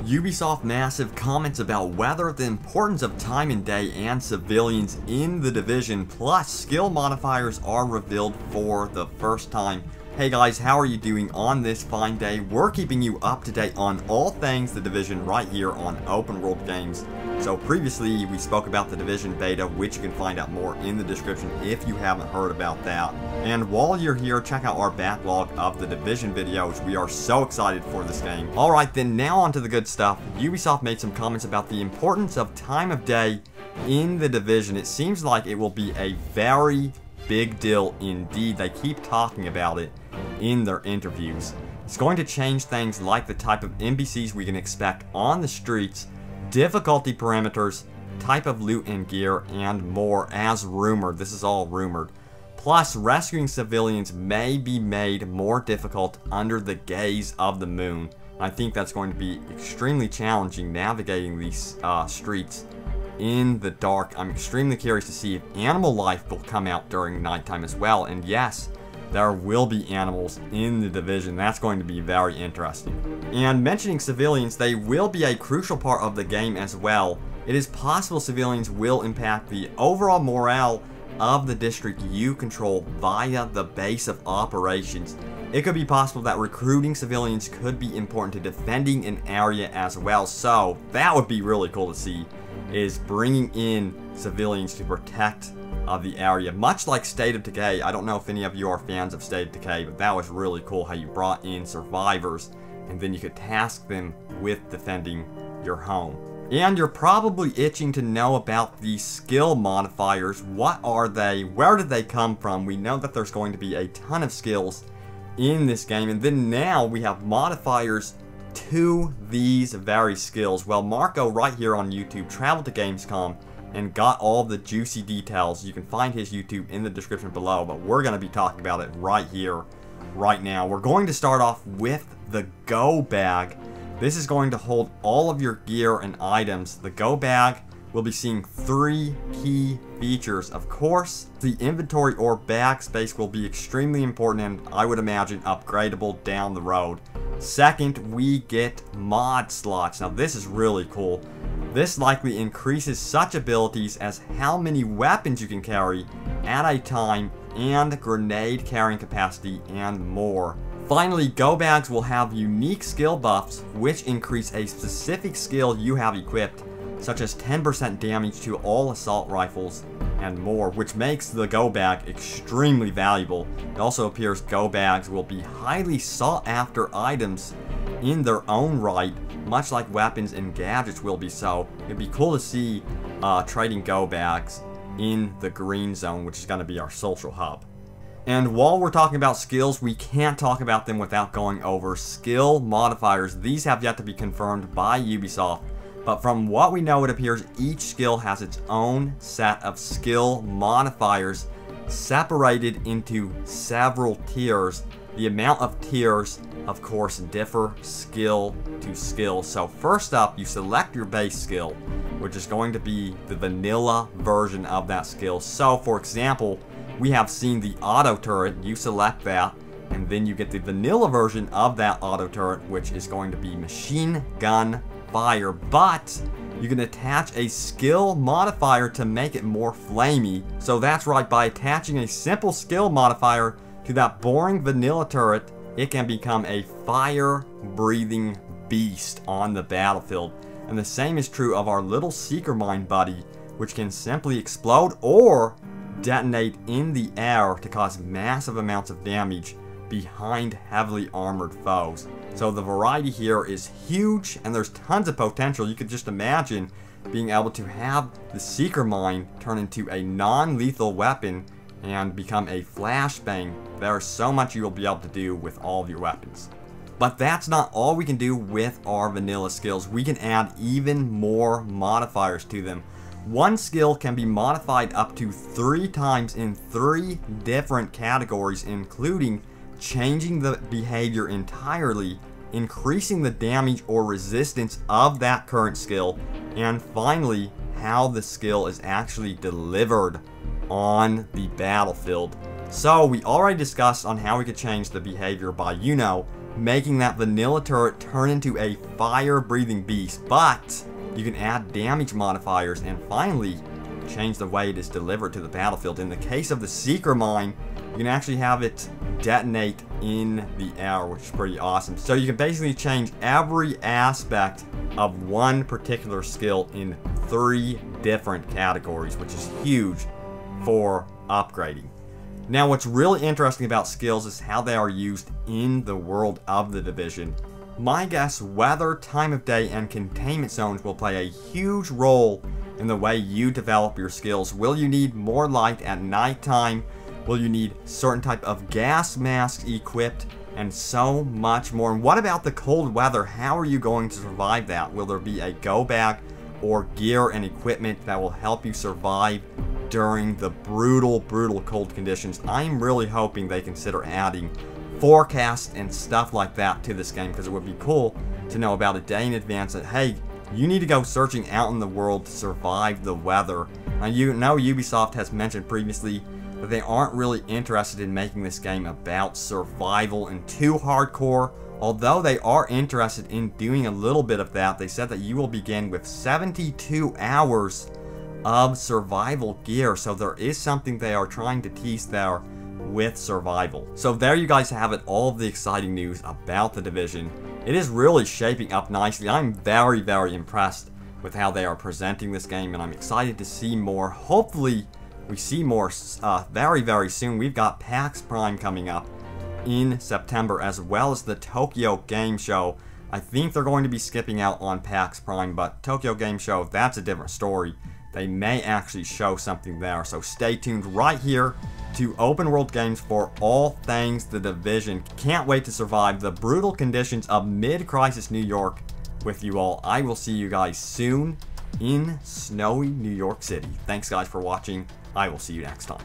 Ubisoft Massive comments about whether the importance of time and day and civilians in The Division, plus skill modifiers are revealed for the first time. Hey guys, how are you doing on this fine day? We're keeping you up to date on all things The Division right here on Open World Games. So previously we spoke about The Division beta, which you can find out more in the description if you haven't heard about that. And while you're here, check out our backlog of The Division videos. We are so excited for this game. Alright then, now on to the good stuff. Ubisoft made some comments about the importance of time of day in The Division. It seems like it will be a very big deal indeed. They keep talking about it in their interviews. It's going to change things like the type of NPCs we can expect on the streets, difficulty parameters, type of loot and gear, and more, as rumored. This is all rumored. Plus, rescuing civilians may be made more difficult under the gaze of the moon. I think that's going to be extremely challenging navigating these streets in the dark. I'm extremely curious to see if animal life will come out during nighttime as well. And yes, there will be animals in The Division. That's going to be very interesting. And mentioning civilians, they will be a crucial part of the game as well. It is possible civilians will impact the overall morale of the district you control via the base of operations. It could be possible that recruiting civilians could be important to defending an area as well. So that would be really cool to see, is bringing in civilians to protect of the area, much like State of Decay. I don't know if any of you are fans of State of Decay, but that was really cool how you brought in survivors and then you could task them with defending your home. And you're probably itching to know about the skill modifiers. What are they? Where did they come from? We know that there's going to be a ton of skills in this game, and then now we have modifiers to these very skills. Well, Marco right here on YouTube traveled to Gamescom and got all the juicy details. You can find his YouTube in the description below, but we're going to be talking about it right here, right now. We're going to start off with the Go Bag. This is going to hold all of your gear and items. The Go Bag will be seeing 3 key features. Of course, the inventory or bag space will be extremely important and I would imagine upgradable down the road. Second, we get mod slots. Now this is really cool. This likely increases such abilities as how many weapons you can carry at a time and grenade carrying capacity and more. Finally, Go Bags will have unique skill buffs which increase a specific skill you have equipped, such as 10% damage to all assault rifles and more, which makes the Go Bag extremely valuable. It also appears Go Bags will be highly sought after items in their own right, much like weapons and gadgets will be so. It'd be cool to see trading Go Bags in the green zone, which is going to be our social hub. And while we're talking about skills, we can't talk about them without going over skill modifiers. These have yet to be confirmed by Ubisoft, but from what we know, it appears each skill has its own set of skill modifiers separated into several tiers. The amount of tiers, of course, differ skill to skill. So first up, you select your base skill, which is going to be the vanilla version of that skill. So for example, we have seen the auto turret. You select that, and then you get the vanilla version of that auto turret, which is going to be machine gun fire. But you can attach a skill modifier to make it more flamey. So that's right, by attaching a simple skill modifier to that boring vanilla turret, it can become a fire-breathing beast on the battlefield. And the same is true of our little seeker mine buddy, which can simply explode or detonate in the air to cause massive amounts of damage behind heavily armored foes. So the variety here is huge and there's tons of potential. You could just imagine being able to have the seeker mine turn into a non-lethal weapon and become a flashbang. There's so much you will be able to do with all of your weapons. But that's not all we can do with our vanilla skills. We can add even more modifiers to them. One skill can be modified up to 3 times in 3 different categories, including changing the behavior entirely, increasing the damage or resistance of that current skill, and finally, how the skill is actually delivered on the battlefield. So we already discussed on how we could change the behavior by, making that vanilla turret turn into a fire-breathing beast. But you can add damage modifiers and finally change the way it is delivered to the battlefield. In the case of the Seeker Mine, you can actually have it detonate in the air, which is pretty awesome. So you can basically change every aspect of one particular skill in 3 different categories, which is huge for upgrading. Now, what's really interesting about skills is how they are used in the world of the Division. My guess, weather, time of day, and containment zones will play a huge role in the way you develop your skills. Will you need more light at nighttime? Will you need certain type of gas masks equipped? And so much more. And what about the cold weather? How are you going to survive that? Will there be a go bag or gear and equipment that will help you survive during the brutal cold conditions? I'm really hoping they consider adding forecasts and stuff like that to this game, because it would be cool to know about a day in advance that, hey, you need to go searching out in the world to survive the weather. Now, you know Ubisoft has mentioned previously that they aren't really interested in making this game about survival and too hardcore. Although they are interested in doing a little bit of that, they said that you will begin with 72 hours of survival gear. So there is something they are trying to tease there with survival. So there you guys have it, all of the exciting news about the Division. It is really shaping up nicely. I'm very impressed with how they are presenting this game, and I'm excited to see more. Hopefully we see more very soon. We've got PAX Prime coming up in September, as well as the Tokyo Game Show. I think they're going to be skipping out on PAX Prime, but Tokyo Game Show, that's a different story. They may actually show something there, so stay tuned right here to Open World Games for all things The Division. Can't wait to survive the brutal conditions of mid-crisis New York with you all. I will see you guys soon in snowy New York City. Thanks guys for watching. I will see you next time.